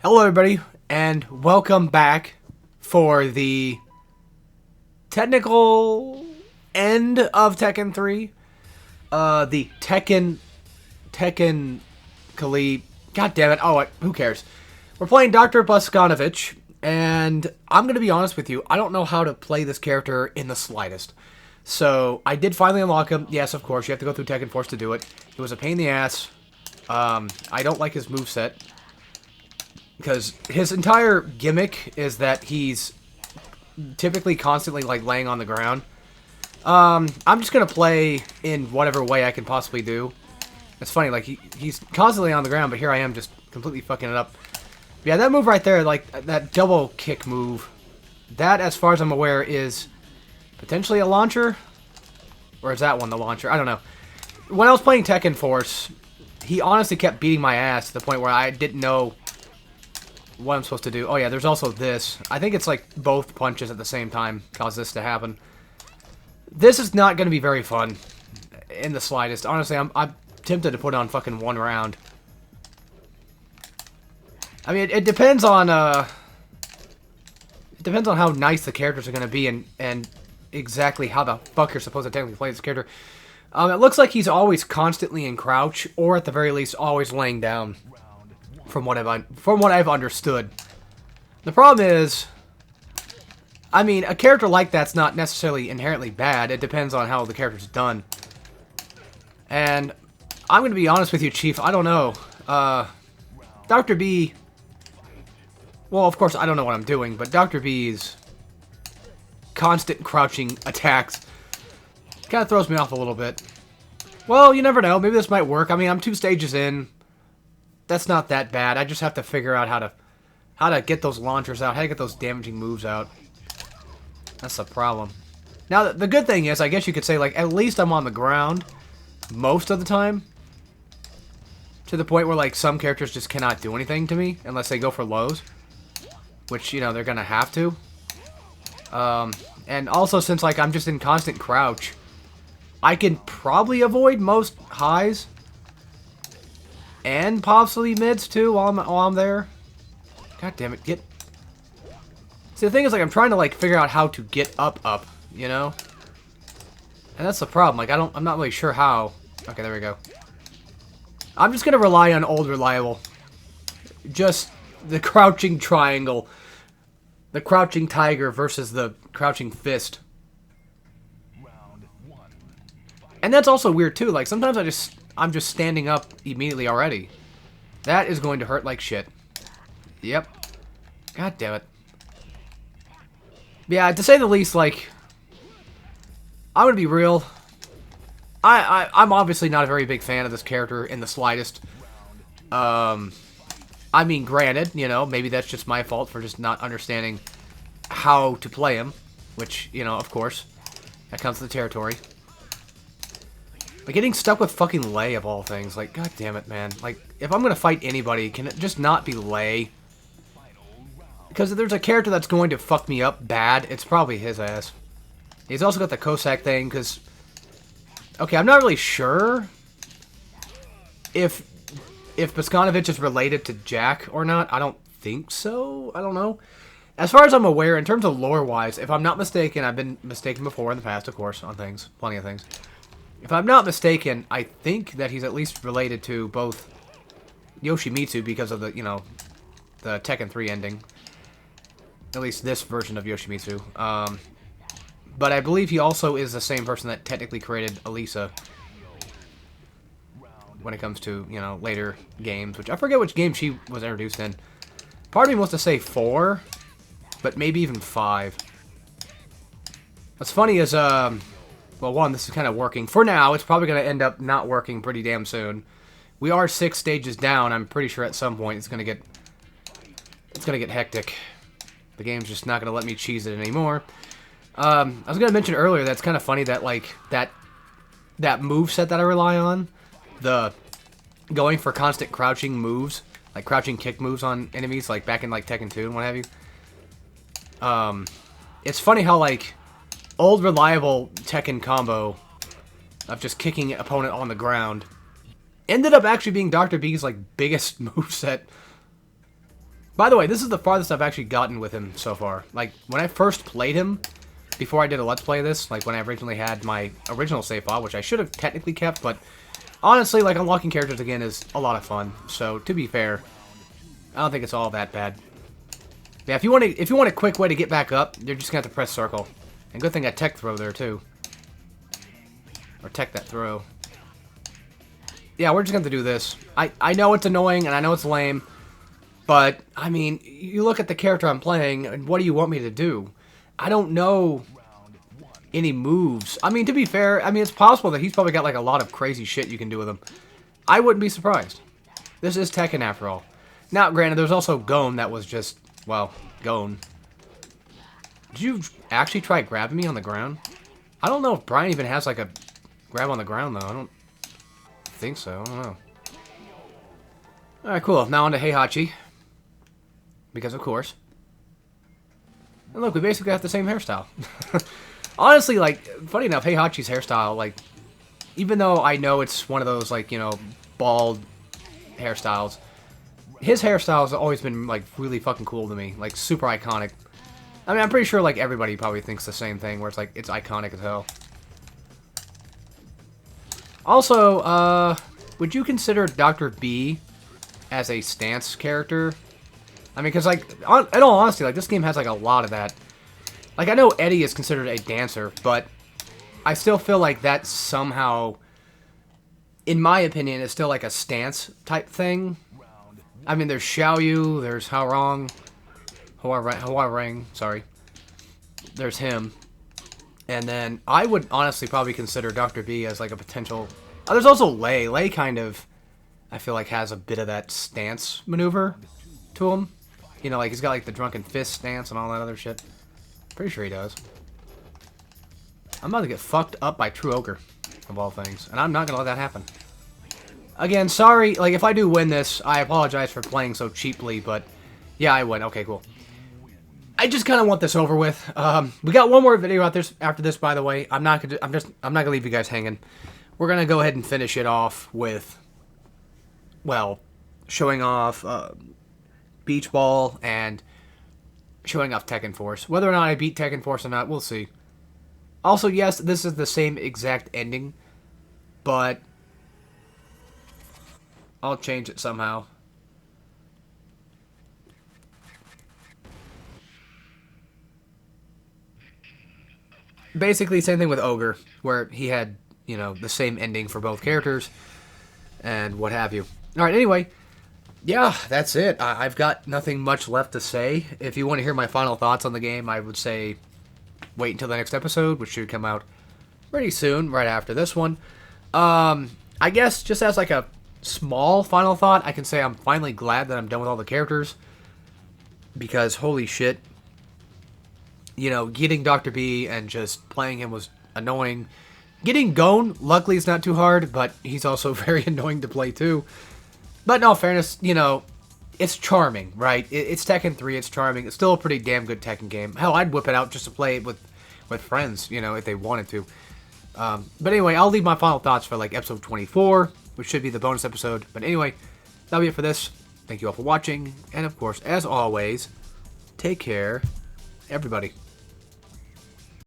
Hello everybody, and welcome back for the technical end of Tekken 3. The Tekken Kali. God damn it. Oh, who cares? We're playing Dr. Bosconovitch, and I'm going to be honest with you, I don't know how to play this character in the slightest. So, I did finally unlock him. Yes, of course, you have to go through Tekken Force to do it. It was a pain in the ass. I don't like his moveset. Because his entire gimmick is that he's typically constantly, like, laying on the ground. I'm just going to play in whatever way I can possibly do. It's funny, like, he's constantly on the ground, but here I am just completely fucking it up. Yeah, that move right there, like, that double kick move, that, as far as I'm aware, is potentially a launcher? Or is that one the launcher? I don't know. When I was playing Tekken Force, he honestly kept beating my ass to the point where I didn't know what I'm supposed to do. Oh yeah, there's also this. I think it's like both punches at the same time cause this to happen. This is not going to be very fun in the slightest. Honestly, I'm tempted to put on fucking one round. I mean, it depends on how nice the characters are going to be and exactly how the fuck you're supposed to technically play this character. It looks like he's always constantly in crouch, or at the very least, always laying down. From what I've understood. The problem is, I mean, a character like that's not necessarily inherently bad. It depends on how the character's done. And I'm going to be honest with you, Chief. I don't know. Dr. B... Well, of course, I don't know what I'm doing, but Dr. B's constant crouching attacks kind of throws me off a little bit. Well, you never know. Maybe this might work. I mean, I'm 2 stages in. That's not that bad. I just have to figure out how to get those launchers out, how to get those damaging moves out. That's the problem. Now, the good thing is, I guess you could say, like, at least I'm on the ground most of the time. To the point where, like, some characters just cannot do anything to me unless they go for lows. Which, you know, they're gonna have to. And also, since, like, I'm just in constant crouch, I can probably avoid most highs. And possibly mids, too, while I'm there. God damn it, get... See, the thing is, like, I'm trying to, like, figure out how to get up, you know? And that's the problem, like, I'm not really sure how. Okay, there we go. I'm just gonna rely on old reliable. Just the crouching triangle. The crouching tiger versus the crouching fist. And that's also weird, too, like, sometimes I'm just standing up immediately already. That is going to hurt like shit. Yep. God damn it. Yeah, to say the least, like, I'm gonna be real. I'm obviously not a very big fan of this character in the slightest. I mean, granted, you know, maybe that's just my fault for just not understanding how to play him. Which, you know, of course, that comes to the territory. Like, getting stuck with fucking Lei, of all things. Like, god damn it, man. Like, if I'm gonna fight anybody, can it just not be Lei? Because if there's a character that's going to fuck me up bad, it's probably his ass. He's also got the Cossack thing, because... Okay, I'm not really sure if Bosconovitch is related to Jack or not. I don't think so. I don't know. As far as I'm aware, in terms of lore-wise, if I'm not mistaken, I've been mistaken before in the past, of course, on things. Plenty of things. If I'm not mistaken, I think that he's at least related to both Yoshimitsu because of the, you know, the Tekken 3 ending. At least this version of Yoshimitsu. But I believe he also is the same person that technically created Elisa. When it comes to, you know, later games. Which I forget which game she was introduced in. Part of me wants to say 4. But maybe even 5. What's funny is, well, one, this is kind of working. For now, it's probably going to end up not working pretty damn soon. We are 6 stages down. I'm pretty sure at some point it's going to get hectic. The game's just not going to let me cheese it anymore. I was going to mention earlier that it's kind of funny that, like, that moveset that I rely on, the going for constant crouching moves, like crouching kick moves on enemies, like back in, like, Tekken 2 and what have you. It's funny how, like, old reliable Tekken combo of just kicking an opponent on the ground ended up actually being Dr. B's, like, biggest moveset By the way, this is the farthest I've actually gotten with him so far. Like, when I first played him, before I did a Let's Play of this, like when I originally had my original save file, which I should have technically kept, but honestly, like, unlocking characters again is a lot of fun. So, to be fair, I don't think it's all that bad. Yeah, if you want a quick way to get back up, you're just gonna have to press circle. And good thing I tech throw there too. Or tech that throw. Yeah, we're just gonna have to do this. I know it's annoying and I know it's lame, but I mean, you look at the character I'm playing and what do you want me to do? I don't know any moves. I mean, to be fair, I mean, it's possible that he's probably got like a lot of crazy shit you can do with him. I wouldn't be surprised. This is Tekken after all. Now, granted, there's also Gon that was just, well, Gon. Did you actually try grabbing me on the ground? I don't know if Brian even has like a grab on the ground though. I don't think so. I don't know. Alright, cool. Now on to Heihachi. Because of course. And look, we basically have the same hairstyle. Honestly, like, funny enough, Heihachi's hairstyle, like, even though I know it's one of those, like, you know, bald hairstyles, his hairstyle has always been, like, really fucking cool to me. Like, super iconic. I mean, I'm pretty sure, like, everybody probably thinks the same thing, where it's, like, it's iconic as hell. Also, would you consider Dr. B as a stance character? I mean, because, like, in all honesty, like, this game has, like, a lot of that. Like, I know Eddie is considered a dancer, but I still feel like that somehow, in my opinion, is still, like, a stance type thing. I mean, there's Xiaoyu, there's Hua-Rang, sorry. There's him. And then I would honestly probably consider Dr. B as, like, a potential... Oh, there's also Lei. Lei kind of, I feel like, has a bit of that stance maneuver to him. You know, like, he's got, like, the drunken fist stance and all that other shit. Pretty sure he does. I'm about to get fucked up by True Ogre, of all things. And I'm not gonna let that happen. Again, sorry, like, if I do win this, I apologize for playing so cheaply, but... Yeah, I win. Okay, cool. I just kind of want this over with. We got one more video out this after this, by the way. I'm not gonna leave you guys hanging. We're gonna go ahead and finish it off with, well, showing off Beach Ball and showing off Tekken Force. Whether or not I beat Tekken Force or not, we'll see. Also, yes, this is the same exact ending, but I'll change it somehow. Basically, same thing with Ogre, where he had, you know, the same ending for both characters, and what have you. Alright, anyway, yeah, that's it. I've got nothing much left to say. If you want to hear my final thoughts on the game, I would say wait until the next episode, which should come out pretty soon, right after this one. I guess, just as like a small final thought, I can say I'm finally glad that I'm done with all the characters, because holy shit, you know, getting Dr. B and just playing him was annoying. Getting Gon, luckily it's not too hard, but he's also very annoying to play too. But in all fairness, you know, it's charming, right? It's Tekken 3, it's charming. It's still a pretty damn good Tekken game. Hell, I'd whip it out just to play it with friends, you know, if they wanted to. But anyway, I'll leave my final thoughts for like episode 24, which should be the bonus episode. But anyway, that'll be it for this. Thank you all for watching. And of course, as always, take care, everybody.